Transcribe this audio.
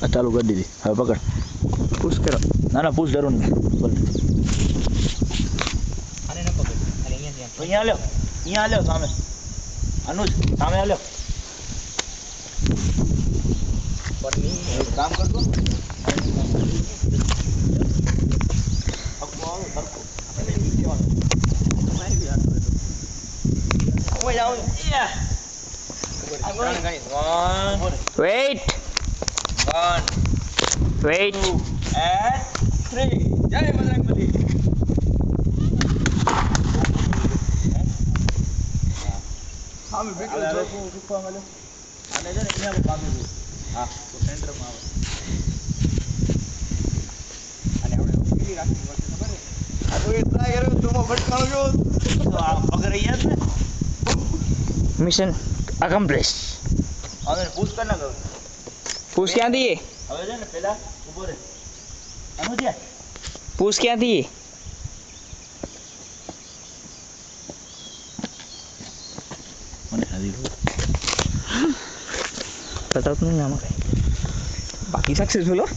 ચાલુ કરી દીધી. હવે પકડ. પુશ કરો. ના ના પૂછ જરૂર નહીં. બોલ. આને ન પકડ. અરે અહીંયા તો અહીંયા લ્યો. અહીંયા લ્યો સામે. અનુજ સામે લ્યો. પડની એક કામ કરતો. અકવા સરકો. આપણે નીચે આવવાનું. મારી બી હાથ પડે તો. ઓય આવ. ત્રણ ગણી 1 વેઇટ 1 વેઇટ 2 and 3 જય બજરંગબલી સામે બેઠો જો રૂપા મળ્યો. આને છે ને અહીંયા બાંધી દઉં. હા તો સેન્ટરમાં આવે. અને આપણે કેટલી રાખવી પડશે ખબર છે આ તો એ ટ્રાય કર્યો તો ભટકાણો જો તો આ પકડ રહ્યા ને. મિશન અકમ્પ્લિશ. હવે પૂછ કર ના પુશ ક્યાંથી? હવે છે ને પેલા ઉભો રહે. અનુજ્યા પુશ ક્યાંથી? મને હાજી બતાવતું નહીં આમાં. બાકી સક્સેસફુલ હો.